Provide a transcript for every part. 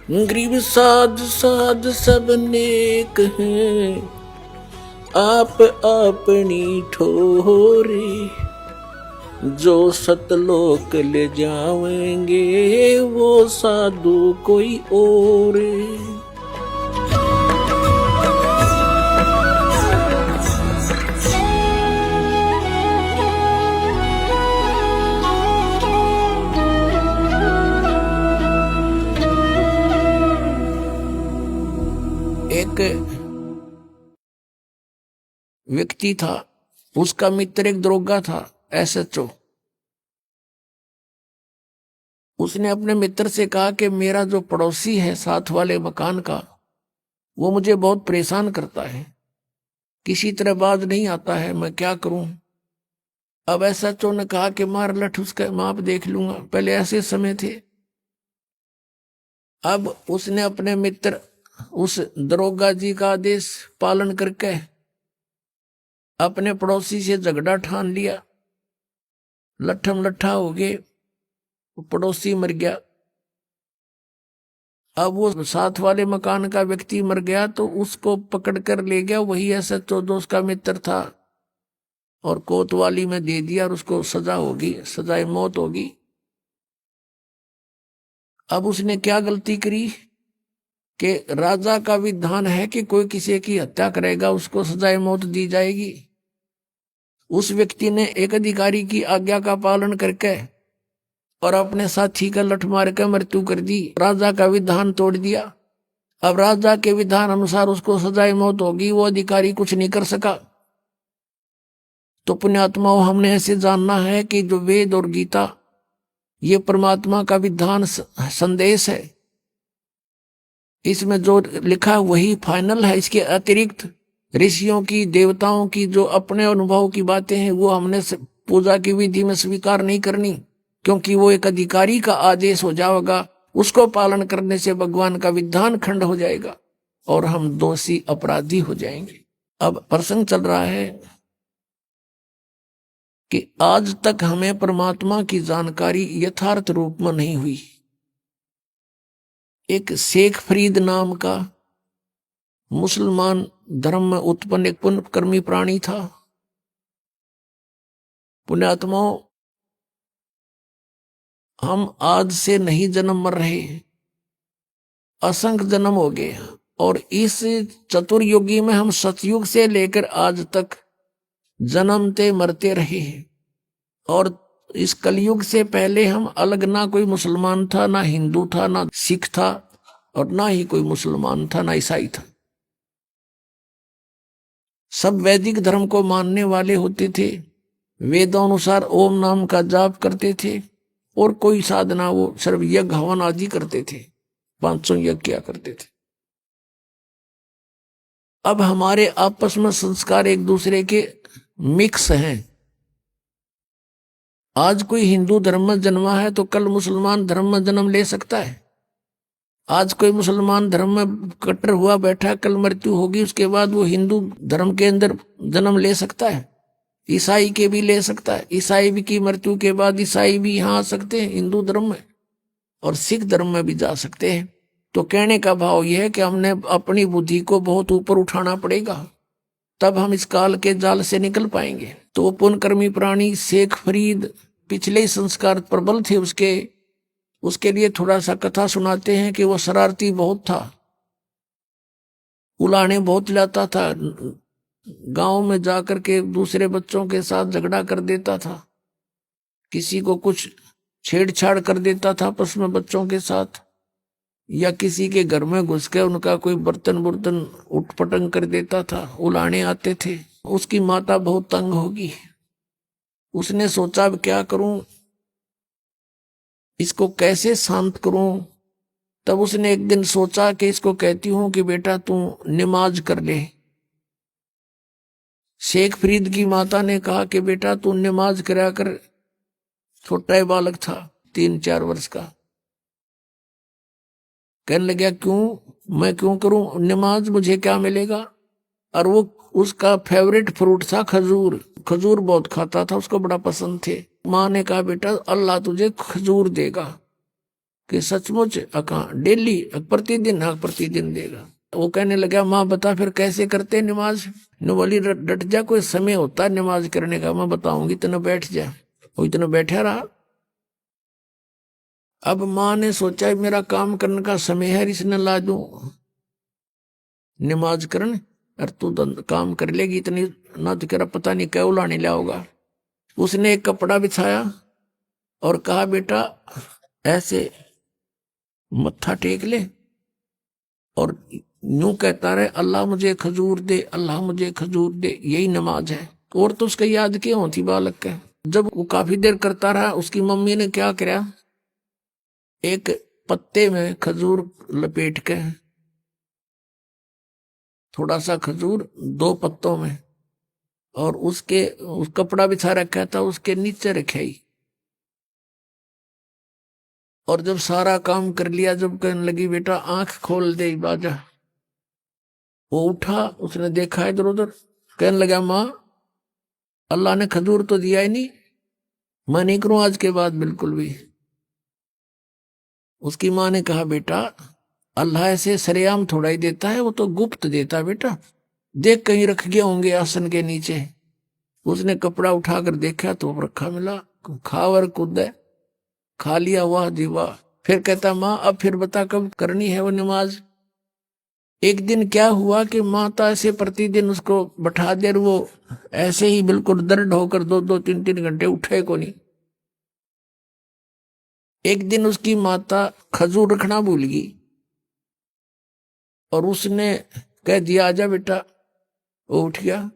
गरीब साध साध सब नेक हैं, आप अपनी ठोरे। जो सतलोक ले जावेंगे वो साधु कोई और। एक व्यक्ति था, उसका मित्र एक दरोगा था, एसएचओ। उसने अपने मित्र से कहा कि मेरा जो पड़ोसी है साथ वाले मकान का, वो मुझे बहुत परेशान करता है, किसी तरह बाज नहीं आता है, मैं क्या करूं। अब एसएचओ ने कहा कि मार लठ, उसका माप देख लूंगा। पहले ऐसे समय थे। अब उसने अपने मित्र उस दरोगा जी का आदेश पालन करके अपने पड़ोसी से झगड़ा ठान लिया। लट्ठम लट्ठा हो गए, पड़ोसी मर गया। अब वो साथ वाले मकान का व्यक्ति मर गया तो उसको पकड़ कर ले गया वही एसएचओ जो उसका मित्र था, और कोतवाली में दे दिया और उसको सजा होगी, सजाए मौत होगी। अब उसने क्या गलती करी कि राजा का विधान है कि कोई किसी की हत्या करेगा उसको सजाए मौत दी जाएगी। उस व्यक्ति ने एक अधिकारी की आज्ञा का पालन करके और अपने साथी का लठ मार कर मृत्यु कर दी, राजा का विधान तोड़ दिया। अब राजा के विधान अनुसार उसको सजाए मौत होगी, वो अधिकारी कुछ नहीं कर सका। तो पुण्यात्माओं, हमने ऐसे जानना है कि जो वेद और गीता ये परमात्मा का विधान संदेश है, इसमें जो लिखा वही फाइनल है। इसके अतिरिक्त ऋषियों की, देवताओं की जो अपने अनुभव की बातें हैं वो हमने पूजा की विधि में स्वीकार नहीं करनी, क्योंकि वो एक अधिकारी का आदेश हो जाएगा। उसको पालन करने से भगवान का विधान खंड हो जाएगा और हम दोषी अपराधी हो जाएंगे। अब प्रसंग चल रहा है कि आज तक हमें परमात्मा की जानकारी यथार्थ रूप में नहीं हुई। एक शेख फरीद नाम का मुसलमान धर्म में उत्पन्न एक पुण्यकर्मी प्राणी था। पुण्यात्माओं, हम आज से नहीं जन्म मर रहे, असंख्य जन्म हो गए, और इस चतुर्युगी में हम सतयुग से लेकर आज तक जन्मते मरते रहे हैं। और इस कलयुग से पहले हम अलग, ना कोई मुसलमान था, ना हिंदू था, ना सिख था, और ना ही कोई मुसलमान था, ना ईसाई था। सब वैदिक धर्म को मानने वाले होते थे, वेदों अनुसार ओम नाम का जाप करते थे, और कोई साधना वो सर्व यज्ञ हवन आदि करते थे, 500 यज्ञ किया करते थे। अब हमारे आपस में संस्कार एक दूसरे के मिक्स हैं। आज कोई हिंदू धर्म में जन्मा है तो कल मुसलमान धर्म में जन्म ले सकता है। आज कोई मुसलमान धर्म में कट्टर हुआ बैठा, कल मृत्यु होगी, उसके बाद वो हिंदू धर्म के अंदर जन्म ले सकता है। ईसाई के भी ले सकता है, ईसाई भी की मृत्यु के बाद ईसाई भी यहाँ आ सकते हैं हिंदू धर्म में, और सिख धर्म में भी जा सकते हैं। तो कहने का भाव यह है कि हमने अपनी बुद्धि को बहुत ऊपर उठाना पड़ेगा, तब हम इस काल के जाल से निकल पाएंगे। तो पुण्यकर्मी प्राणी शेख फरीद पिछले ही संस्कार प्रबल थे उसके लिए थोड़ा सा कथा सुनाते हैं कि वो शरारती बहुत था, उलाने बहुत लाता था, गांव में जाकर के दूसरे बच्चों के साथ झगड़ा कर देता था, किसी को कुछ छेड़छाड़ कर देता था आपस में बच्चों के साथ, या किसी के घर में घुस के उनका कोई बर्तन बुर्तन उठपटंग कर देता था, उलाने आते थे। उसकी माता बहुत तंग होगी। उसने सोचा अब क्या करूं, इसको कैसे शांत करूं। तब उसने एक दिन सोचा कि इसको कहती हूं कि बेटा तू नमाज कर ले। शेख फरीद की माता ने कहा कि बेटा तू नमाज करा कर। छोटा ही बालक था, 3-4 वर्ष का। कहने लगा क्यों, मैं क्यों करूं नमाज, मुझे क्या मिलेगा। और वो उसका फेवरेट फ्रूट था खजूर, खजूर बहुत खाता था, उसको बड़ा पसंद थे। माँ ने कहा बेटा अल्लाह तुझे खजूर देगा, कि सचमुच डेली प्रतिदिन देगा। वो कहने लगा माँ बता फिर कैसे करते नमाज। न बोली डट जा, कोई समय होता है नमाज करने का, मैं बताऊंगी, इतना बैठ जा। वो इतना बैठा रहा। अब माँ ने सोचा मेरा काम करने का समय है, इसने ला दूं नमाज करने, और तू काम कर लेगी इतनी ना, तो कह पता नहीं क्या उलाने लाओगा। उसने एक कपड़ा बिछाया और कहा बेटा ऐसे मत्था टेक ले और यूं कहता रहे अल्लाह मुझे खजूर दे, अल्लाह मुझे खजूर दे, यही नमाज है। और तो उसका याद क्यों होती बालक के। जब वो काफी देर करता रहा, उसकी मम्मी ने क्या किया, एक पत्ते में खजूर लपेट के, थोड़ा सा खजूर 2 पत्तों में, और उसके उस कपड़ा बिछा रखा था उसके नीचे रखे ही। और जब सारा काम कर लिया, जब कहने लगी बेटा आंख खोल दे बाजा, वो उठा, उसने देखा इधर उधर, कहने लगा माँ अल्लाह ने खजूर तो दिया ही नहीं, मैं नहीं करूं आज के बाद बिल्कुल भी। उसकी माँ ने कहा बेटा अल्लाह ऐसे सरेआम थोड़ा ही देता है, वो तो गुप्त देता है बेटा, देख कहीं रख गए होंगे आसन के नीचे। उसने कपड़ा उठाकर देखा तो रखा मिला, खावर कूद खा लिया, वाह जी वाह। फिर कहता माँ अब फिर बता कब करनी है वो नमाज। एक दिन क्या हुआ कि माता ऐसे प्रतिदिन उसको बैठा दे, वो ऐसे ही बिल्कुल दर्द होकर 2-2 3-3 घंटे उठे को नहीं। एक दिन उसकी माता खजूर रखना भूल गई और उसने कह दिया आजा बेटा। वो उठ गया,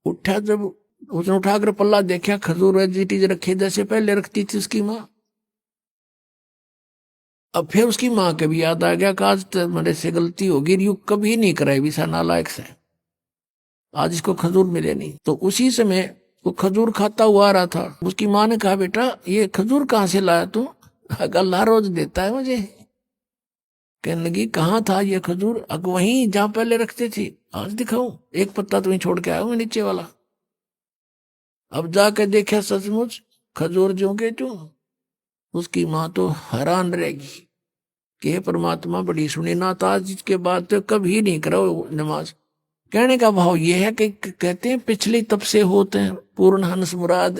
उठा, जब उसने उठाकर पल्ला देखा, खजूर जीटीज रखे जैसे पहले रखती थी उसकी माँ। अब फिर उसकी माँ के भी याद आ गया कि आज तो मेरे से गलती होगी, यू कभी नहीं कराई भी सा नालायक से, आज इसको खजूर मिले नहीं। तो उसी समय वो खजूर खाता हुआ आ रहा था। उसकी माँ ने कहा बेटा ये खजूर कहाँ से लाया तू, अल्लाह रोज देता है मुझे। कहने लगी कहाँ था ये खजूर, वहीं जहां पहले रखते थे, आज दिखाऊं, एक पत्ता तुम्हें छोड़ के आया हूं नीचे वाला। अब जाकर देखा सचमुच खजूर ज्यों के त्यों। उसकी माँ तो हैरान रहेगी कि हे परमात्मा बड़ी सुनी ना, तो आज इसके बाद तो कभी नहीं करो नमाज। कहने का भाव ये है कि कहते हैं पिछले तब से होते हैं पूर्ण हंस मुराद,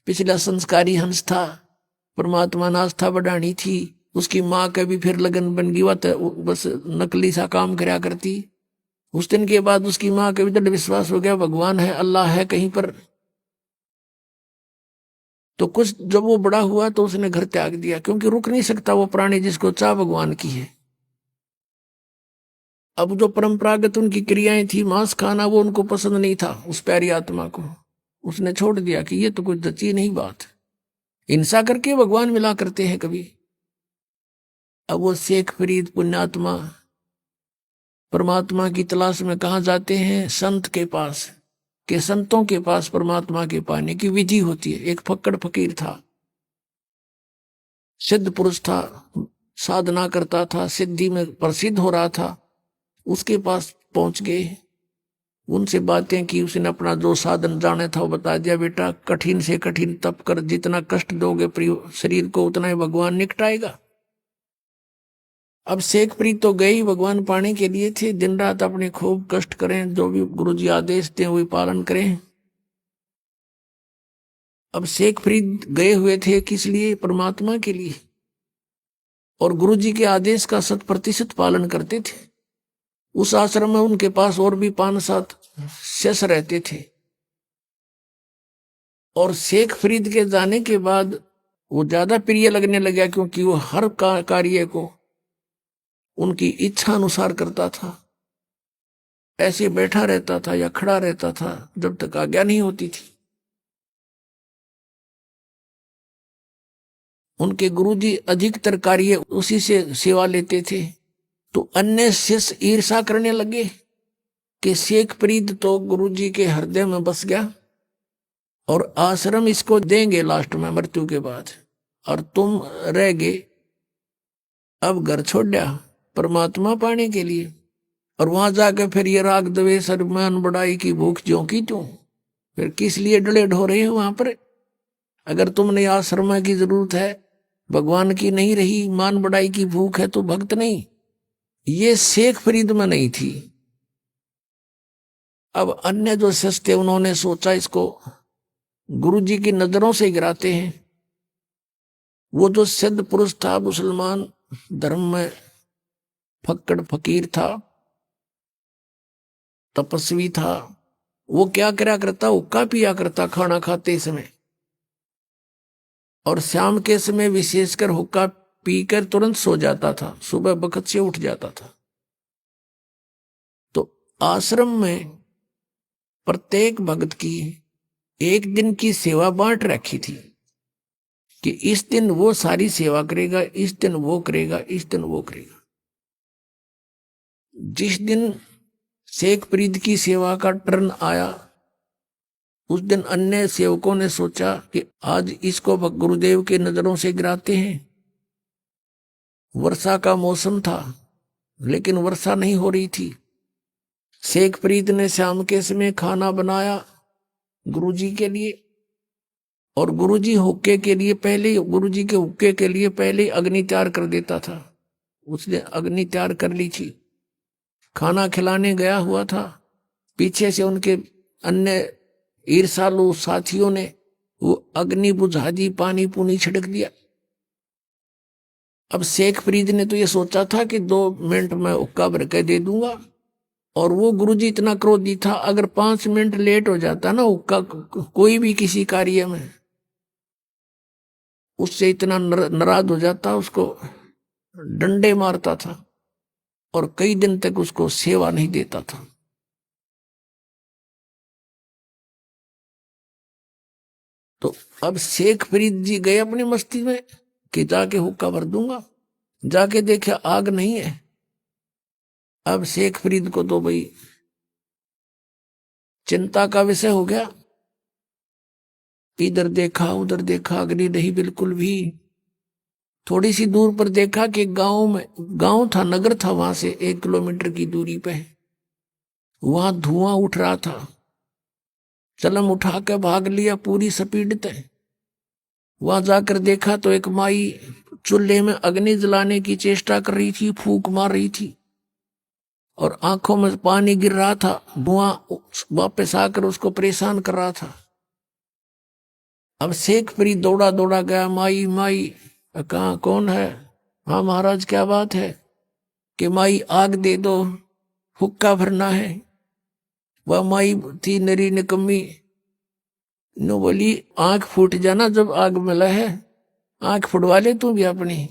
पिछला संस्कारी हंस था, परमात्मा ने आस्था बढ़ानी थी। उसकी माँ का भी फिर लगन बन गई, तो बस नकली सा काम करया करती। उस दिन के बाद उसकी माँ का भी दृढ़ विश्वास हो गया भगवान है, अल्लाह है कहीं पर। तो कुछ जब वो बड़ा हुआ तो उसने घर त्याग दिया, क्योंकि रुक नहीं सकता वो प्राणी जिसको चाह भगवान की है। अब जो परंपरागत उनकी क्रियाएं थी, मांस खाना, वो उनको पसंद नहीं था उस प्यारी आत्मा को। उसने छोड़ दिया कि ये तो कुछ जची नहीं बात, हिंसा करके भगवान मिला करते हैं कभी। अब वो शेख फरीद पुण्यात्मा परमात्मा की तलाश में कहाँ जाते हैं, संत के पास, के संतों के पास परमात्मा के पाने की विधि होती है। एक फक्कड़ फकीर था, सिद्ध पुरुष था, साधना करता था, सिद्धि में प्रसिद्ध हो रहा था। उसके पास पहुंच गए, उनसे बातें की, उसने अपना जो साधन जाने था वो बता दिया, बेटा कठिन से कठिन तप कर, जितना कष्ट दोगे शरीर को उतना ही भगवान निकटाएगा। अब शेख प्रीत तो गई भगवान पाने के लिए थे, दिन रात अपने खूब कष्ट करें, जो भी गुरुजी आदेश दें वही पालन करें। अब शेख फरीद गए हुए थे किस लिए, परमात्मा के लिए, और गुरुजी के आदेश का 100% पालन करते थे। उस आश्रम में उनके पास और भी 5-7 शिष्य रहते थे। और शेख फरीद के जाने के बाद वो ज्यादा प्रिय लगने लगा, क्योंकि वो हर कार्य को उनकी इच्छा अनुसार करता था। ऐसे बैठा रहता था या खड़ा रहता था जब तक आज्ञा नहीं होती थी। उनके गुरुजी अधिकतर कार्य उसी से सेवा लेते थे। तो अन्य शिष्य ईर्षा करने लगे कि शेख फरीद तो गुरुजी के हृदय में बस गया और आश्रम इसको देंगे लास्ट में मृत्यु के बाद, और तुम रह गए अब घर छोड़ दिया परमात्मा पाने के लिए। और वहां जाकर फिर ये राग द्वेष अभिमान बड़ाई की भूख ज्यों की त्यों, फिर किस लिए डले ढो रहे हो वहां पर। अगर तुमने आश्रम की जरूरत है भगवान की नहीं रही, मान बढ़ाई की भूख है तो भक्त नहीं। ये शेख फरीद में नहीं थी। अब अन्य जो शिष्य थे उन्होंने सोचा इसको गुरु जी की नजरों से गिराते हैं। वो जो सिद्ध पुरुष था, मुसलमान धर्म में फक्कड़ फकीर था, तपस्वी था, वो क्या करा करता, हुक्का पिया करता खाना खाते समय, और शाम के समय विशेषकर हुक्का पीकर तुरंत सो जाता था, सुबह बखत से उठ जाता था। तो आश्रम में प्रत्येक भक्त की एक दिन की सेवा बांट रखी थी कि इस दिन वो सारी सेवा करेगा, इस दिन वो करेगा, इस दिन वो करेगा। जिस दिन शेख फरीद की सेवा का टर्न आया, उस दिन अन्य सेवकों ने सोचा कि आज इसको गुरुदेव के नजरों से गिराते हैं। वर्षा का मौसम था लेकिन वर्षा नहीं हो रही थी। शेख फरीद ने शाम के समय खाना बनाया गुरुजी के लिए, और गुरुजी हुक्के के लिए पहले, गुरुजी के हुक्के के लिए पहले अग्नि तैयार कर देता था। उसने अग्नि तैयार कर ली थी, खाना खिलाने गया हुआ था। पीछे से उनके अन्य ईर्षालु साथियों ने वो अग्नि बुझा दी, पानी पूनी छिड़क दिया। अब शेख फरीद ने तो ये सोचा था कि 2 मिनट में हुक्का भर के दे दूंगा, और वो गुरुजी इतना क्रोधी था, अगर 5 मिनट लेट हो जाता ना हुक्का कोई भी किसी कार्य में, उससे इतना नाराज हो जाता, उसको डंडे मारता था और कई दिन तक उसको सेवा नहीं देता था। तो अब शेख फरीद जी गए अपनी मस्ती में कि जाके हुक्का भर दूंगा, जाके देखा आग नहीं है। अब शेख फरीद को तो भाई चिंता का विषय हो गया, इधर देखा उधर देखा, अग्नि नहीं बिल्कुल भी। थोड़ी सी दूर पर देखा कि गांव में, गांव था, नगर था, वहां से 1 किलोमीटर की दूरी पे वहां धुआं उठ रहा था। चलम उठा के भाग लिया पूरी स्पीड पे। वहां जाकर देखा तो एक माई चूल्हे में अग्नि जलाने की चेष्टा कर रही थी, फूंक मार रही थी और आंखों में पानी गिर रहा था। धुआं वापस आकर उसको परेशान कर रहा था। अब शेख फरीद दौड़ा दौड़ा गया, माई माई, कहाँ कौन है? हाँ महाराज क्या बात है? कि माई आग दे दो, हुक्का भरना है। वह माई थी नरी निकम्मी, नो बोली आंख फूट जाना जब आग मिला है, आंख फुटवा ले तू भी अपनी।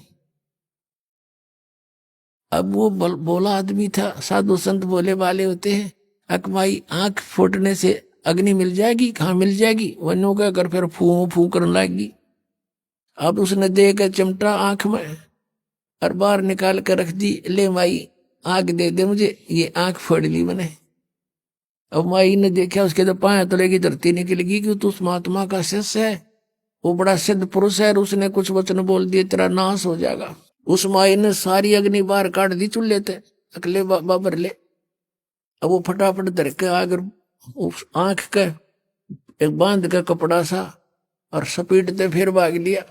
अब वो बोला आदमी था, साधु संत बोले वाले होते हैं, अकमाई आंख फूटने से अग्नि मिल जाएगी? कहाँ मिल जाएगी? वनो का कर फिर फू फू करने लगी। अब उसने दे कर चिमटा आंख में और बाहर निकाल कर रख दी, ले माई आग दे दे मुझे, ये आंख फोड़ ली मैंने। अब माई ने देखा, उसके तो पाया तले की धरती निकल गई कि तू उस महात्मा का शिष्य है, वो बड़ा सिद्ध पुरुष है, और उसने कुछ वचन बोल दिए तेरा नाश हो जाएगा। उस माई ने सारी अग्नि बाहर काट दी चूल्हे थे, अकले बाबर ले। अब वो फटाफट धर के आकर उस आंख के एक बांध का कपड़ा सा और सपीटते फिर भाग लिया।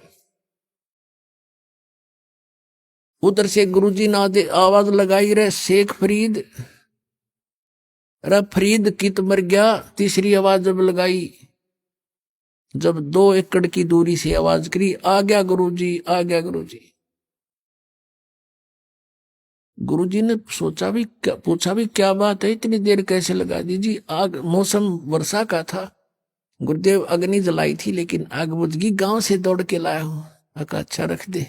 उधर से गुरुजी ने आवाज लगाई, रे शेख फरीद, रे फरीद कित मर गया। तीसरी आवाज जब लगाई, जब 2 एकड़ की दूरी से आवाज करी, आ गया गुरुजी, आ गया गुरुजी। गुरुजी ने सोचा भी, पूछा भी क्या बात है, इतनी देर कैसे लगा दी जी? आग, मौसम वर्षा का था, गुरुदेव अग्नि जलाई थी लेकिन आग बुझ गई, गांव से दौड़ के लाया हूं। अच्छा रख दे।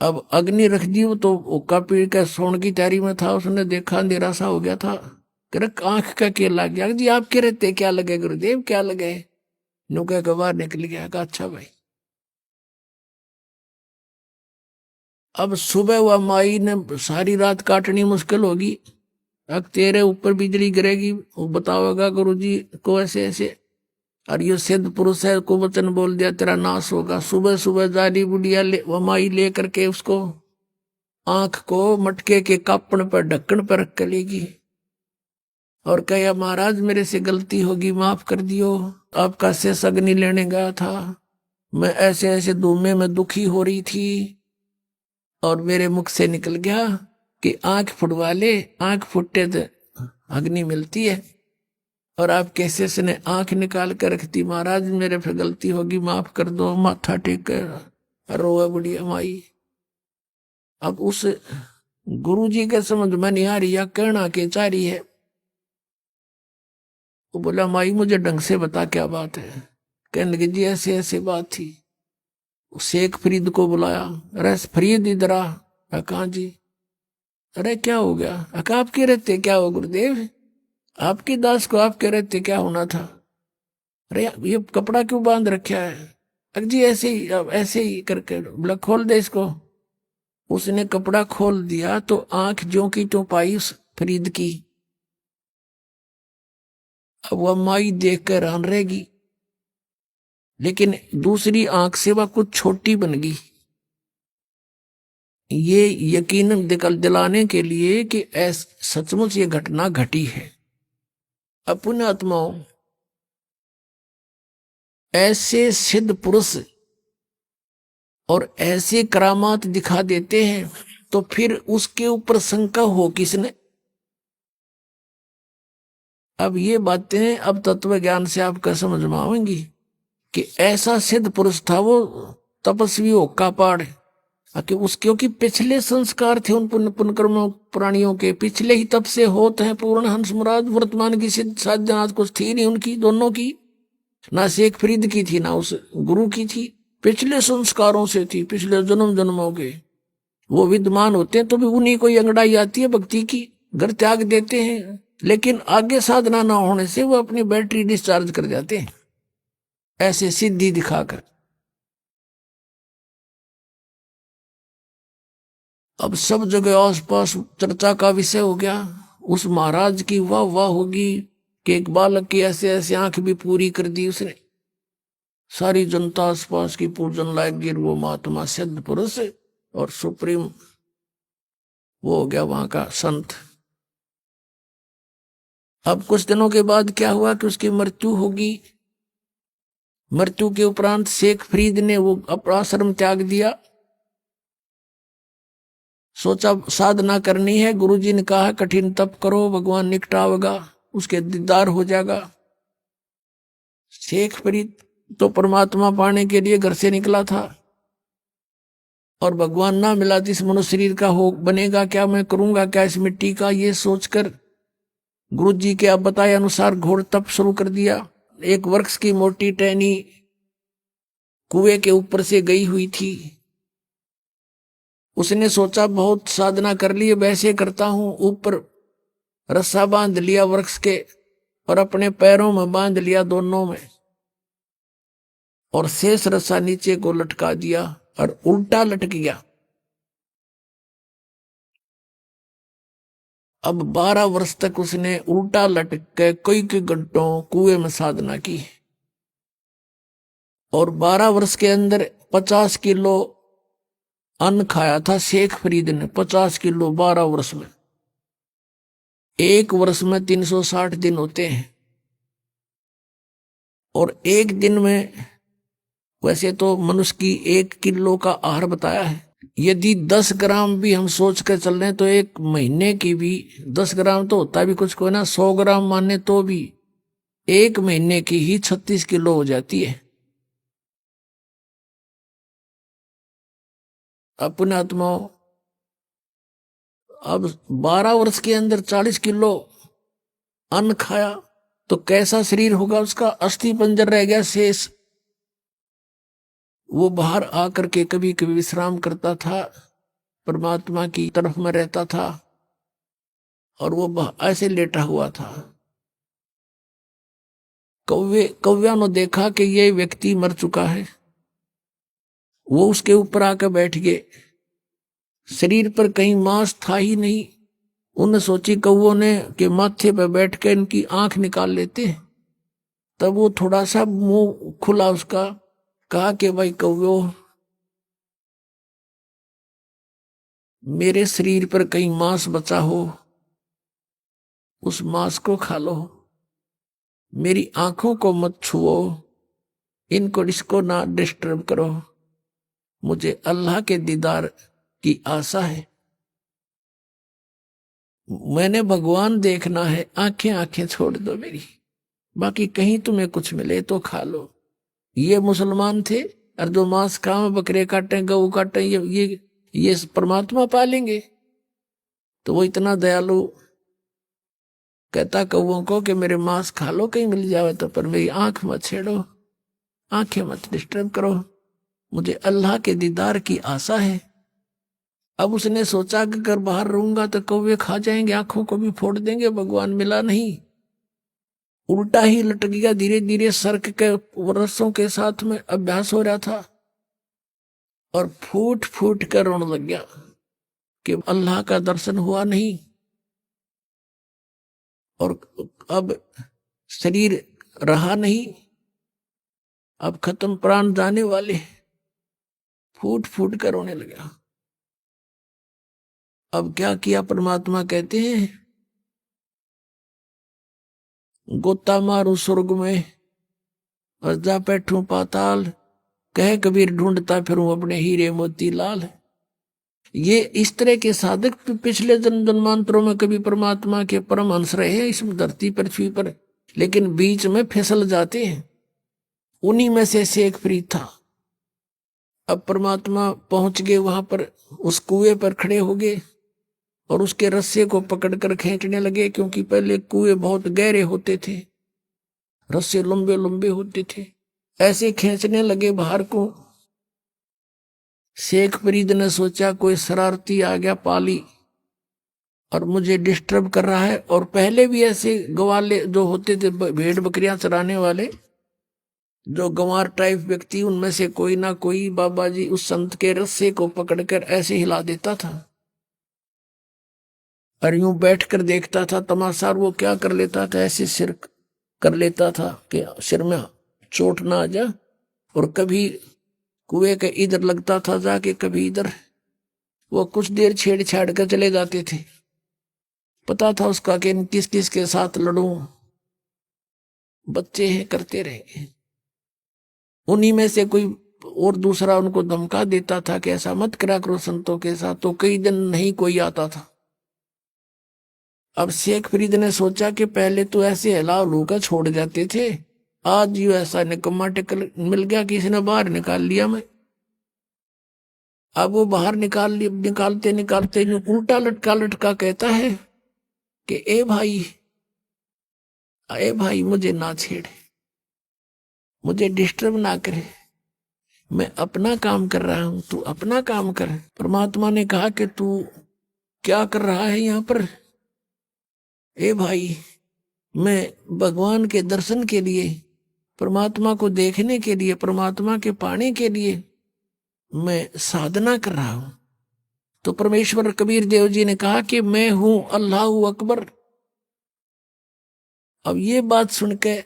अब अग्नि रख दी, वो तो ओका पीड़ का सोने की तैयारी में था, उसने देखा अंधेरा सा हो गया था। आंख का क्या लग गया जी? आप कह रहे थे क्या लगे गुरुदेव, क्या लगे? नौका के बाहर निकल गया। कहा अच्छा भाई। अब सुबह हुआ, माई ने सारी रात काटनी मुश्किल होगी, अब तेरे ऊपर बिजली गिरेगी, वो बताओगा गुरुजी को ऐसे ऐसे, और ये सिद्ध पुरुष है को वचन बोल दिया तेरा नाश होगा। सुबह सुबह जाली बुढ़िया वो माई ले करके उसको आंख को मटके के कापण पर, ढक्कन पर रख कर लेगी और कहा महाराज मेरे से गलती होगी, माफ कर दियो, आपका शेष अग्नि लेने गया था, मैं ऐसे ऐसे धूमे में दुखी हो रही थी और मेरे मुख से निकल गया कि आंख फुटवा ले, आंख फुटते तो अग्नि मिलती है। और आप कैसे से ने आंख निकाल कर रखती, महाराज मेरे पे गलती होगी, माफ कर दो, माथा टेक कर रोए बुढ़िया माई। अब उस गुरु जी के समझ में नहीं आ रही या कहना के चाह रही है। वो बोला माई मुझे ढंग से बता क्या बात है। कहने लगी जी ऐसे ऐसे बात थी। शेख फरीद को बुलाया, अरे फरीद इधर आ। कहाँ जी? अरे क्या हो गया? अका आप कह रहे थे क्या हो गुरुदेव, आपकी दास को आप कह रहे थे क्या होना था? अरे ये कपड़ा क्यों बांध रखा है? अरे जी ऐसे ही, अब ऐसे ही करके। बोला खोल दे इसको। उसने कपड़ा खोल दिया तो आंख ज्यों की त्यों पाई उस फरीद की। अब वह माई देख कर हैरान रहेगी, लेकिन दूसरी आंख से वह कुछ छोटी बन गई। ये यकीन दिलाने के लिए कि सचमुच ये घटना घटी है। अपने आत्माओं, ऐसे सिद्ध पुरुष और ऐसे करामात दिखा देते हैं तो फिर उसके ऊपर शंका हो किसने? अब ये बातें अब तत्व ज्ञान से आपका समझ में आएंगी कि ऐसा सिद्ध पुरुष था वो, तपस्वी हो का पाड़, कि उस क्योंकि पिछले संस्कार थे उन पुण्य पुण्य कर्मों प्राणियों के, पिछले ही तप से होते हैं पूर्ण हंस मुराद। वर्तमान की सिद्ध साधना कुछ थी नहीं उनकी, दोनों की, ना शेख फरीद की थी ना उस गुरु की थी, पिछले संस्कारों से थी, पिछले जन्म जन्मों के। वो विद्यमान होते हैं तो भी उन्हीं को अंगड़ाई आती है भक्ति की, घर त्याग देते हैं, लेकिन आगे साधना ना होने से वो अपनी बैटरी डिस्चार्ज कर जाते हैं ऐसे सिद्धि दिखाकर। अब सब जगह आसपास चर्चा का विषय हो गया। उस महाराज की वाह वाह होगी कि एक बालक की ऐसे ऐसे आंख भी पूरी कर दी उसने। सारी जनता आसपास की पूजन लायक गिर, वो महात्मा सिद्ध पुरुष और सुप्रीम वो हो गया वहां का संत। अब कुछ दिनों के बाद क्या हुआ कि उसकी मृत्यु होगी। मृत्यु के उपरांत शेख फरीद ने वो अपना आश्रम त्याग दिया। सोचा साधना करनी है, गुरुजी ने कहा कठिन तप करो, भगवान निकटावेगा, उसके दीदार हो जाएगा। शेख फरीद तो परमात्मा पाने के लिए घर से निकला था और भगवान ना मिला तो इस मनुष्य शरीर का हो बनेगा क्या, मैं करूंगा क्या इस मिट्टी का, ये सोचकर गुरुजी के अब बताए अनुसार घोर तप शुरू कर दिया। एक वृक्ष की मोटी टहनी कुएं के ऊपर से गई हुई थी। उसने सोचा बहुत साधना कर ली, वैसे करता हूं, ऊपर रस्सा बांध लिया वृक्ष के और अपने पैरों में बांध लिया दोनों में, और शेष रस्सा नीचे को लटका दिया और उल्टा लटक गया। अब 12 वर्ष तक उसने उल्टा लटक के कई कई घंटों कुएं में साधना की और 12 वर्ष के अंदर 50 किलो अन्न खाया था शेख फरीद ने। 50 किलो 12 वर्ष में। एक वर्ष में 360 दिन होते हैं और एक दिन में वैसे तो मनुष्य की 1 किलो का आहार बताया है। यदि 10 ग्राम भी हम सोच कर चल रहे हैं तो एक महीने की भी 10 ग्राम तो होता भी कुछ को ना, 100 ग्राम माने तो भी एक महीने की ही 36 किलो हो जाती है। अपने आत्माओं, अब 12 वर्ष के अंदर 40 किलो अन्न खाया तो कैसा शरीर होगा उसका? अस्थि पंजर रह गया शेष। वो बाहर आकर के कभी कभी विश्राम करता था, परमात्मा की तरफ में रहता था और वो ऐसे लेटा हुआ था। कौव्या ने देखा कि ये व्यक्ति मर चुका है। वो उसके ऊपर आकर बैठ गए। शरीर पर कहीं मांस था ही नहीं। उन्हें सोची कौवों ने कि माथे पर बैठ कर इनकी आंख निकाल लेते हैं। तब वो थोड़ा सा मुंह खुला उसका, कहा कि भाई कौवो, मेरे शरीर पर कहीं मांस बचा हो उस मांस को खा लो, मेरी आंखों को मत छुओ, इसको ना डिस्टर्ब करो, मुझे अल्लाह के दीदार की आशा है, मैंने भगवान देखना है, आंखें आंखें छोड़ दो मेरी, बाकी कहीं तुम्हें कुछ मिले तो खा लो। ये मुसलमान थे, और जो मांस खाओ, बकरे काटे, गऊ काटे, ये परमात्मा पालेंगे। तो वो इतना दयालु कहता कौओं को कि मेरे मांस खा लो कहीं मिल जावे तो, पर मेरी आंख मत छेड़ो, आंखें मत डिस्टर्ब करो, मुझे अल्लाह के दीदार की आशा है। अब उसने सोचा कि अगर बाहर रहूंगा तो कौवे खा जाएंगे, आंखों को भी फोड़ देंगे, भगवान मिला नहीं, उल्टा ही लटक गया। धीरे धीरे सर्क के रस्सों के साथ में अभ्यास हो रहा था, और फूट फूट कर रोने लग गया कि अल्लाह का दर्शन हुआ नहीं, और अब शरीर रहा नहीं, अब खत्म, प्राण जाने वाले, फूट फूट कर रोने लगा। अब क्या किया, परमात्मा कहते हैं गोता मारू स्वर्ग में और जा बैठूं पाताल, कह कबीर ढूंढता फिरूं अपने हीरे मोती लाल। ये इस तरह के साधक पिछले जन्म जन्मांतरों में कभी परमात्मा के परमहंस रहे हैं इस धरती पृथ्वी पर, लेकिन बीच में फिसल जाते हैं। उन्हीं में से शेख फरीद था। अब परमात्मा पहुंच गए वहां पर, उस कुएं पर खड़े हो गए और उसके रस्से को पकड़कर खींचने लगे, क्योंकि पहले कुएं बहुत गहरे होते थे, रस्से लंबे लंबे होते थे, ऐसे खींचने लगे बाहर को। शेख फरीद ने सोचा कोई शरारती आ गया पाली और मुझे डिस्टर्ब कर रहा है, और पहले भी ऐसे गवाले जो होते थे, भेड़ बकरियां चराने वाले, जो गंवार टाइप व्यक्ति, उनमें से कोई ना कोई बाबा जी उस संत के रस्से को पकड़कर ऐसे हिला देता था, और यूं बैठकर देखता था तमाशा। और वो क्या कर लेता था, ऐसे सिर कर लेता था कि सिर में चोट ना आ जा, और कभी कुएं के इधर लगता था जाके, कभी इधर। वो कुछ देर छेड़छाड़ कर चले जाते थे, पता था उसका कि किस किस के साथ लड़ूं, बच्चे हैं, करते रहेंगे। उन्हीं में से कोई और दूसरा उनको धमका देता था कि ऐसा मत करा करो संतों के साथ, तो कई दिन नहीं कोई आता था। अब शेख फरीद ने सोचा कि पहले तो ऐसे हिला लूका छोड़ जाते थे, आज यू ऐसा निकम्मा टिकल मिल गया, किसी ने बाहर निकाल लिया मैं। अब वो बाहर निकालते निकालते उल्टा लटका लटका कहता है कि ए भाई मुझे ना छेड़, मुझे डिस्टर्ब ना करे, मैं अपना काम कर रहा हूं, तू अपना काम कर। परमात्मा ने कहा कि तू क्या कर रहा है यहां पर? ए भाई, मैं भगवान के दर्शन के लिए, परमात्मा को देखने के लिए, परमात्मा के पाने के लिए मैं साधना कर रहा हूं। तो परमेश्वर कबीर देव जी ने कहा कि मैं हूं अल्लाह अकबर। अब ये बात सुनकर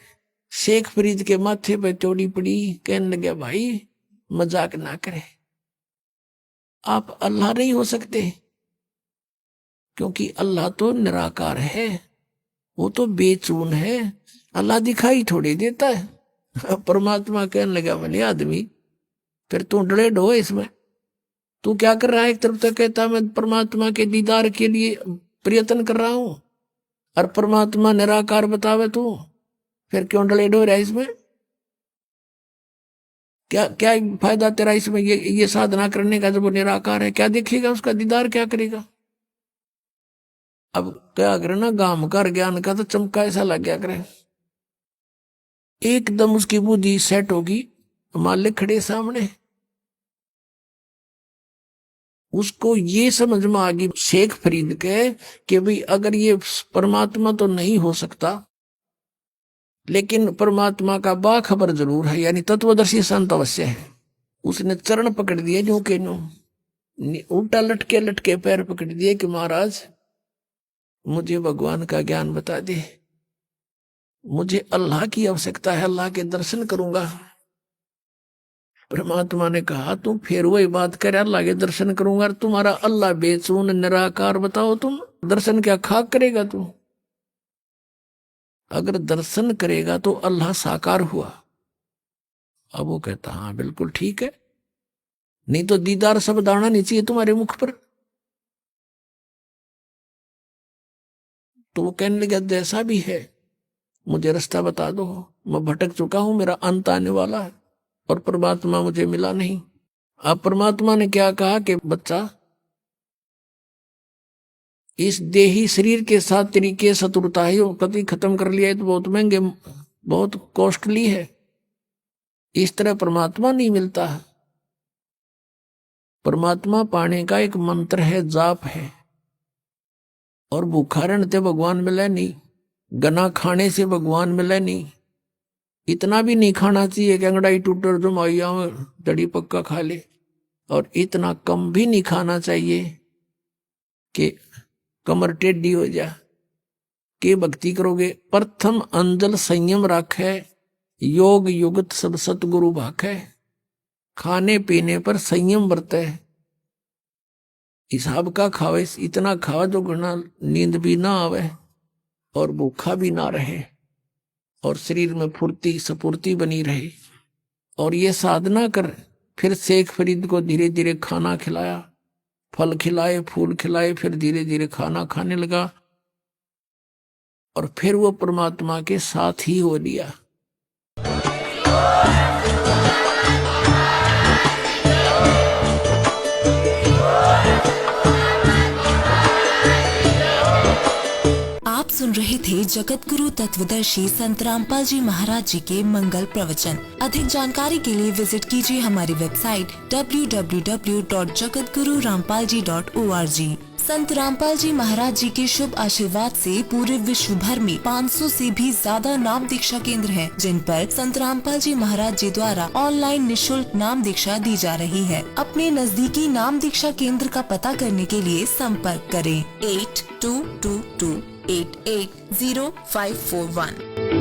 शेख फरीद के माथे पे चोड़ी पड़ी, कहने लगे भाई मजाक ना करे, आप अल्लाह नहीं हो सकते, क्योंकि अल्लाह तो निराकार है, वो तो बेचून है, अल्लाह दिखाई थोड़ी देता है। परमात्मा कहने लगा भले आदमी, फिर तू डरे ढो इसमें, तू क्या कर रहा है? एक तरफ तो कहता मैं परमात्मा के दीदार के लिए प्रयत्न कर रहा हूं, और परमात्मा निराकार बतावे तू, फिर क्यों डले डो रहा है इसमें? क्या क्या फायदा तेरा इसमें, ये साधना करने का? जब वो निराकार है, क्या देखेगा उसका दीदार, क्या करेगा? अब क्या करे ना, गांव कर ज्ञान का तो चमका ऐसा लग गया करे, एकदम उसकी बुद्धि सेट होगी, मालिक खड़े सामने। उसको ये समझ में आ गई शेख फरीद के कि भाई अगर ये परमात्मा तो नहीं हो सकता, लेकिन परमात्मा का बाखबर जरूर है, यानी तत्वदर्शी संत अवश्य है। उसने चरण पकड़ दिए यूं के यूं, उल्टा लटके लटके पैर पकड़ दिए कि महाराज मुझे भगवान का ज्ञान बता दे, मुझे अल्लाह की आवश्यकता है, अल्लाह के दर्शन करूंगा। परमात्मा ने कहा तुम फिर वही बात कर, अल्लाह के दर्शन करूंगा, तुम्हारा अल्लाह बेचून निराकार, बताओ तुम दर्शन क्या खाक करेगा तू? अगर दर्शन करेगा तो अल्लाह साकार हुआ, अब वो कहता हाँ बिल्कुल ठीक है, नहीं तो दीदार सब दाना नहीं चाहिए तुम्हारे मुख पर। तो वो कहने लगा जैसा भी है मुझे रास्ता बता दो, मैं भटक चुका हूं, मेरा अंत आने वाला है और परमात्मा मुझे मिला नहीं। अब परमात्मा ने क्या कहा कि बच्चा, इस देही शरीर के साथ तेरी के शत्रुता है, कभी खत्म कर लिया है तो बहुत महंगे, बहुत कॉस्टली है। इस तरह परमात्मा नहीं मिलता है। परमात्मा पाने का एक मंत्र है, जाप है। और भूखा रहने से भगवान मिले नहीं, गना खाने से भगवान मिले नहीं। इतना भी नहीं खाना चाहिए कि अंगड़ाई टूटर जो माइया दड़ी पक्का खा ले, और इतना कम भी नहीं खाना चाहिए कि कमर टेढ़ी हो जा के भक्ति करोगे। प्रथम अंजल संयम राखे, योग युगत सब सतगुरु भाखे। खाने पीने पर संयम बरते, हिसाब का खावे, इतना खावा जो गुना नींद भी ना आवे और भूखा भी ना रहे और शरीर में फुर्ती सपूर्ति बनी रहे। और ये साधना कर। फिर शेख फरीद को धीरे धीरे खाना खिलाया, फल खिलाए, फूल खिलाए, फिर धीरे धीरे खाना खाने लगा और फिर वो परमात्मा के साथ ही हो लिया। आप सुन रहे थे जगत गुरु तत्वदर्शी संत रामपाल जी महाराज जी के मंगल प्रवचन। अधिक जानकारी के लिए विजिट कीजिए हमारी वेबसाइट www.jagatgururampalji.org। संत रामपाल जी महाराज जी के शुभ आशीर्वाद से पूरे विश्व भर में 500 से भी ज्यादा नाम दीक्षा केंद्र हैं, जिन पर संत रामपाल जी महाराज जी द्वारा ऑनलाइन निशुल्क नाम दीक्षा दी जा रही है। अपने नजदीकी नाम दीक्षा केंद्र का पता करने के लिए संपर्क करें 8222880541।